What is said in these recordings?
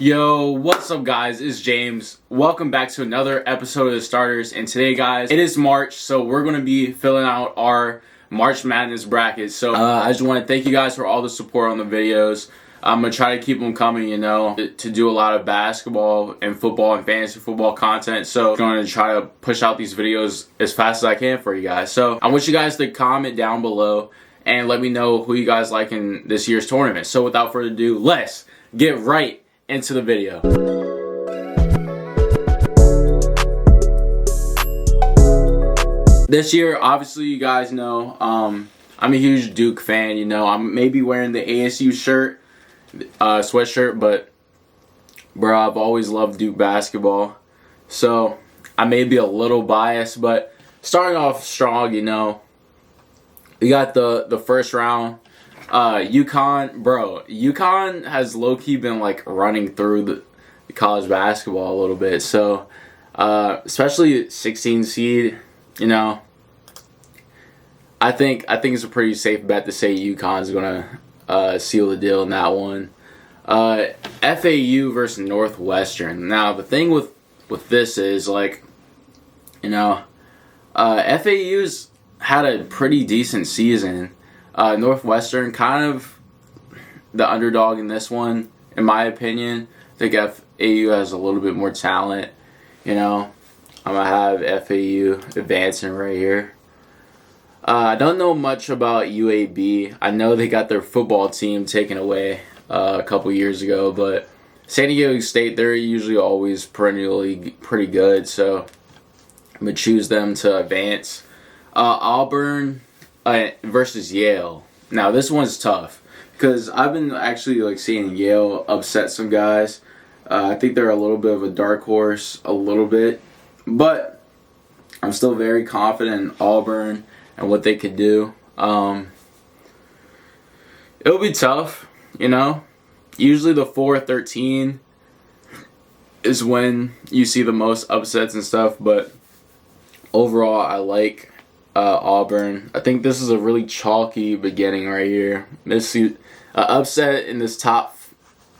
Yo, what's up guys? It's James. Welcome back to another episode of The Starters. And today guys, it is March, so we're going to be filling out our March Madness brackets. So I just want to thank you guys for all the support on the videos. I'm going to try to keep them coming, to do a lot of basketball and football and fantasy football content. So I'm going to try to push out these videos as fast as I can for you guys. So I want you guys to comment down below and let me know who you guys like in this year's tournament. So without further ado, let's get right into the video. This year, obviously, you guys know, I'm a huge Duke fan. I'm maybe wearing the ASU shirt, sweatshirt, but bro, I've always loved Duke basketball. So I may be a little biased, but starting off strong, we got the first round. UConn has low-key been like running through the college basketball a little bit. So, especially 16 seed, I think it's a pretty safe bet to say UConn's gonna seal the deal in that one. FAU versus Northwestern. Now the thing with this is FAU's had a pretty decent season. Northwestern kind of the underdog in this one, in my opinion. I think FAU has a little bit more talent. I'm gonna have FAU advancing right here. I don't know much about UAB. I know they got their football team taken away a couple years ago, but San Diego State, they're usually always perennially pretty good, so I'm gonna choose them to advance. Auburn versus Yale. Now this one's tough because I've been actually seeing Yale upset some guys. I think they're a little bit of a dark horse, a little bit, but I'm still very confident in Auburn and what they could do. It'll be tough, Usually the 4-13 is when you see the most upsets and stuff, but overall I like Auburn. I think this is a really chalky beginning right here. This upset in this top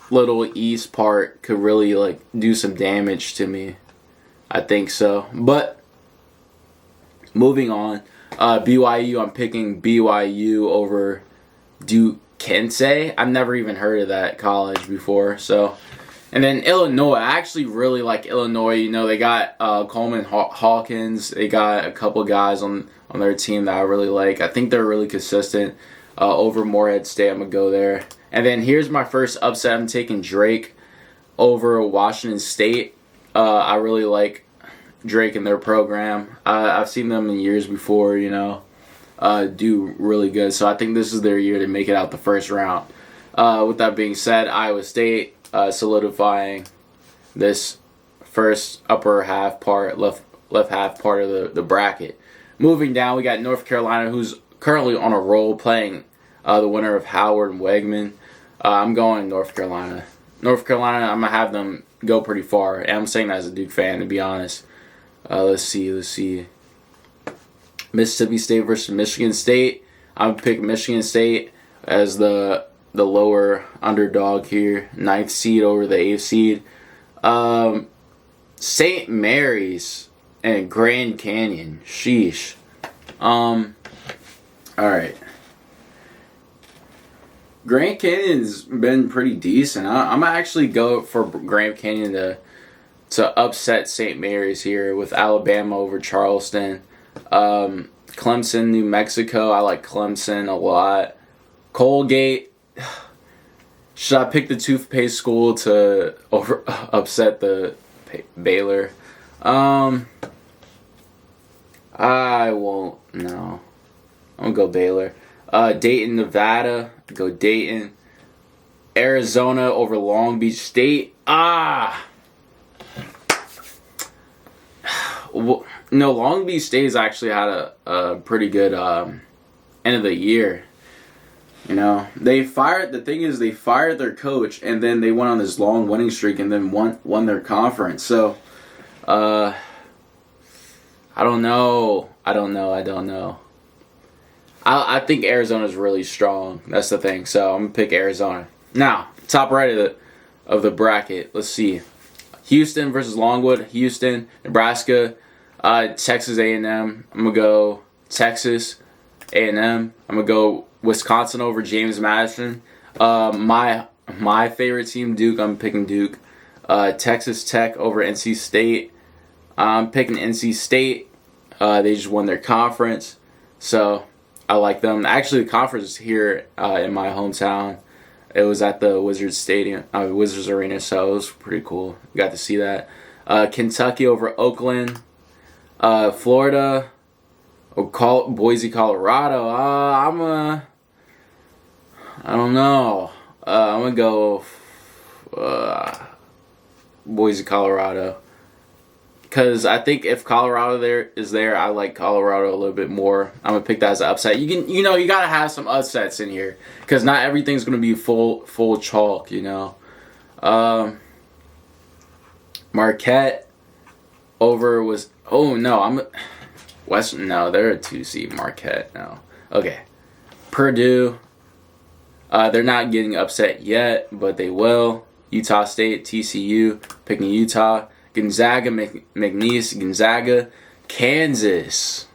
little East part could really do some damage to me. I think so. But moving on, BYU. I'm picking BYU over Duquesne. I've never even heard of that college before. So. And then Illinois, I actually really like Illinois. They got Coleman Hawkins. They got a couple guys on their team that I really like. I think they're really consistent. Over Morehead State, I'm going to go there. And then here's my first upset. I'm taking Drake over Washington State. I really like Drake and their program. I've seen them in years before, do really good. So I think this is their year to make it out the first round. With that being said, Iowa State solidifying this first upper half part, left half part of the bracket. Moving down, we got North Carolina, who's currently on a roll, playing the winner of Howard and Wegman. I'm going North Carolina. North Carolina, I'm going to have them go pretty far. And I'm saying that as a Duke fan, to be honest. Let's see. Mississippi State versus Michigan State. I'm going to pick Michigan State as the lower underdog here. 9th seed over the 8th seed. St. Mary's and Grand Canyon. Sheesh. Alright. Grand Canyon's been pretty decent. I'm gonna actually go for Grand Canyon to upset St. Mary's here with Alabama over Charleston. Clemson, New Mexico. I like Clemson a lot. Colgate. Should I pick the toothpaste school to upset the Baylor? I won't. No. I'm going to go Baylor. Dayton, Nevada. Go Dayton. Arizona over Long Beach State. No, Long Beach State has actually had a pretty good end of the year. They fired their coach, and then they went on this long winning streak and then won their conference. So, I don't know. I think Arizona's really strong. That's the thing. So I'm going to pick Arizona. Now, top right of of the bracket. Let's see. Houston versus Longwood. Houston, Nebraska, Texas A&M. I'm gonna go Texas A&M. I'm gonna go Wisconsin over James Madison. My favorite team, Duke. I'm picking Duke. Texas Tech over NC State. I'm picking NC State. They just won their conference, so I like them. Actually, the conference here in my hometown. It was at the Wizards Stadium, Wizards Arena, so it was pretty cool. Got to see that. Kentucky over Oakland. Florida, Boise, Colorado. I don't know. I'm gonna go Boise, Colorado. Because I think if Colorado is there, I like Colorado a little bit more. I'm gonna pick that as an upset. You gotta have some upsets in here because not everything's gonna be full chalk. Marquette over was Western. No, they're a 2 seed. Marquette. No. Okay. Purdue. They're not getting upset yet, but they will. Utah State, TCU, picking Utah. Gonzaga, McNeese, Gonzaga, Kansas,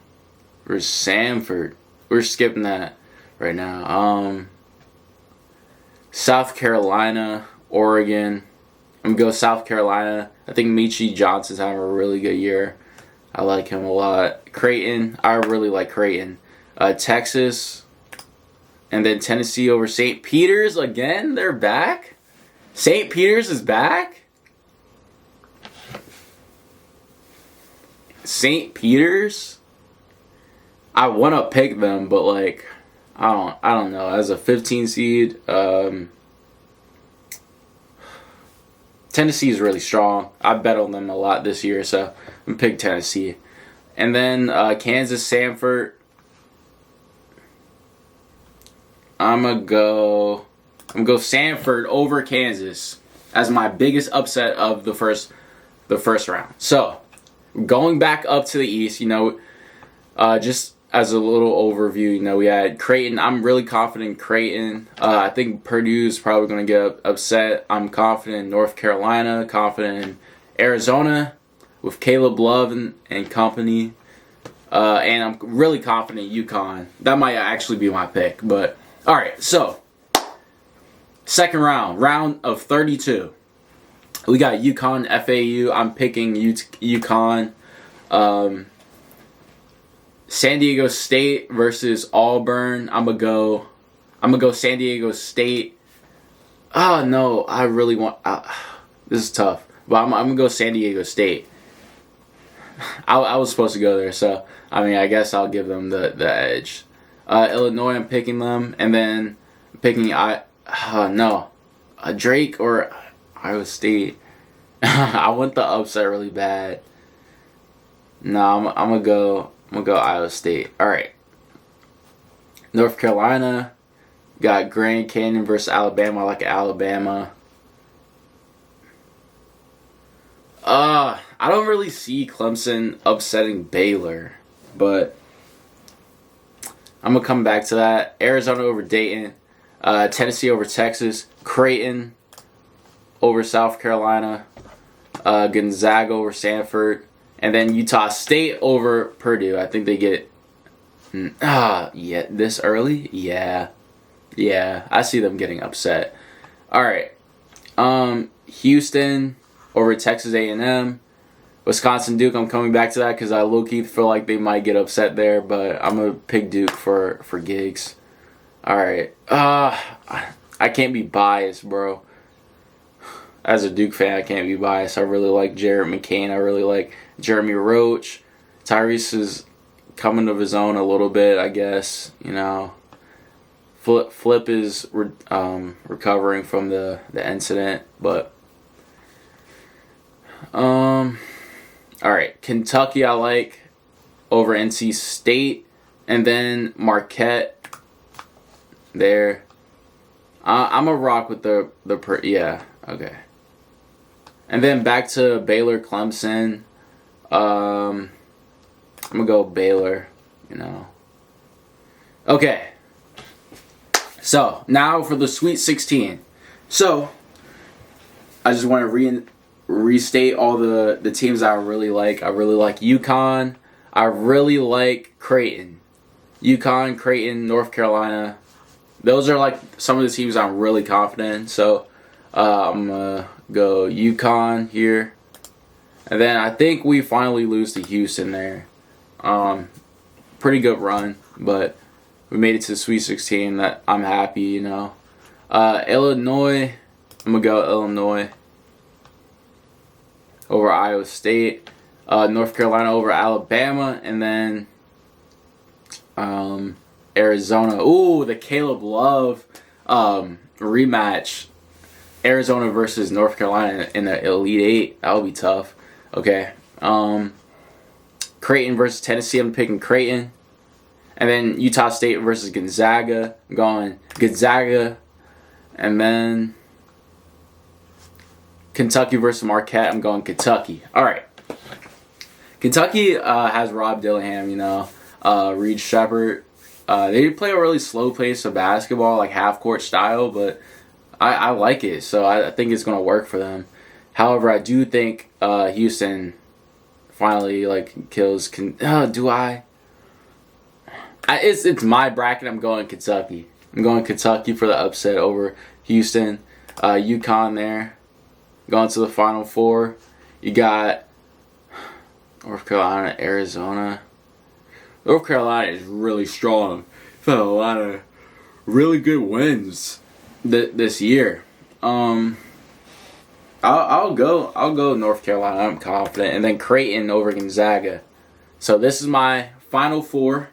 or Samford. We're skipping that right now. South Carolina, Oregon. I'm gonna go South Carolina. I think Michi Johnson's having a really good year. I like him a lot. Creighton, I really like Creighton. Texas, and then Tennessee over St. Peter's again. They're back. St. Peter's is back. St. Peter's, I want to pick them, but like, I don't know. As a 15 seed, Tennessee is really strong. I bet on them a lot this year, so I'm gonna pick Tennessee. And then Kansas, Samford. I'm gonna go Samford over Kansas as my biggest upset of the first round. So, going back up to the East, just as a little overview, we had Creighton. I'm really confident in Creighton. I think Purdue's probably going to get upset. I'm confident in North Carolina, confident in Arizona with Caleb Love and company. And I'm really confident in UConn. That might actually be my pick. But, all right, so, second round of 32. We got UConn, FAU. I'm picking UConn. San Diego State versus Auburn. I'm gonna go San Diego State. Oh no, I really want. This is tough, but I'm gonna go San Diego State. I was supposed to go there, so I guess I'll give them the edge. Illinois, I'm picking them, and then I'm picking Drake or Iowa State. I want the upset really bad. No, I'm gonna go Iowa State. All right. North Carolina got Grand Canyon versus Alabama. I like Alabama. I don't really see Clemson upsetting Baylor, but I'm gonna come back to that. Arizona over Dayton, Tennessee over Texas, Creighton over South Carolina, Gonzaga over Samford, and then Utah State over Purdue. I think they get this early. Yeah, I see them getting upset. All right, Houston over Texas A&M, Wisconsin Duke. I'm coming back to that because I low-key feel like they might get upset there, but I'm gonna pick Duke for gigs. All right, I can't be biased, bro. As a Duke fan, I can't be biased. I really like Jared McCain. I really like Jeremy Roach. Tyrese is coming of his own a little bit, I guess. Flip is recovering from the incident, but all right. Kentucky, I like over NC State, and then Marquette. There, I'm a rock with okay. And then back to Baylor, Clemson. I'm gonna go Baylor. Okay. So now for the Sweet 16. So I just want to restate all the teams I really like. I really like UConn. I really like Creighton. UConn, Creighton, North Carolina. Those are like some of the teams I'm really confident in. So I'm going to go UConn here. And then I think we finally lose to Houston there. Pretty good run, but we made it to the Sweet 16. That I'm happy, you know. Illinois, I'm going to go Illinois over Iowa State. North Carolina over Alabama. And then Arizona. Ooh, the Caleb Love rematch. Arizona versus North Carolina in the Elite Eight. That would be tough. Okay. Creighton versus Tennessee. I'm picking Creighton. And then Utah State versus Gonzaga. I'm going Gonzaga. And then Kentucky versus Marquette. I'm going Kentucky. All right. Kentucky has Rob Dillingham, you know, Reed Sheppard. They play a really slow pace of basketball, like half-court style, but I like it, so I think it's going to work for them. However, I do think Houston finally like kills. Do I? It's my bracket. I'm going Kentucky. I'm going Kentucky for the upset over Houston. UConn there, going to the Final Four. You got North Carolina, Arizona. North Carolina is really strong. They've had a lot of really good wins this year. I'll go North Carolina. I'm confident, and then Creighton over Gonzaga. So this is my Final Four,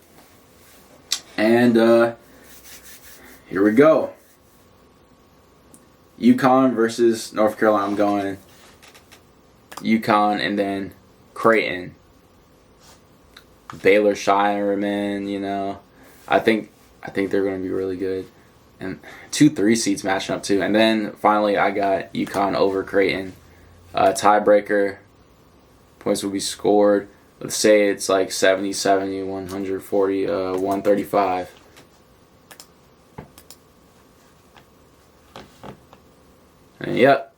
and here we go. UConn versus North Carolina. I'm going UConn, and then Creighton. Baylor Shireman, you know. I think they're going to be really good. And 2-3 seeds matching up too. And then finally I got UConn over Creighton. Tiebreaker. Points will be scored. Let's say it's like 70, 140, 135. And yep.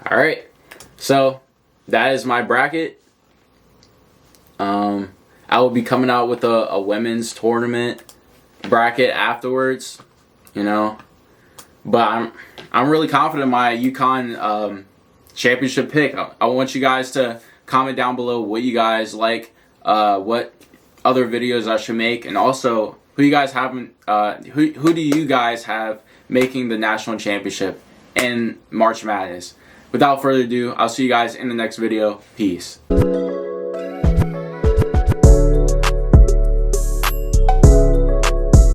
Alright, so that is my bracket. I will be coming out with a women's tournament bracket afterwards, you know. But I'm really confident in my UConn championship pick. I want you guys to comment down below what you guys like, what other videos I should make, and also who you guys haven't. Who do you guys have making the national championship in March Madness? Without further ado, I'll see you guys in the next video. Peace.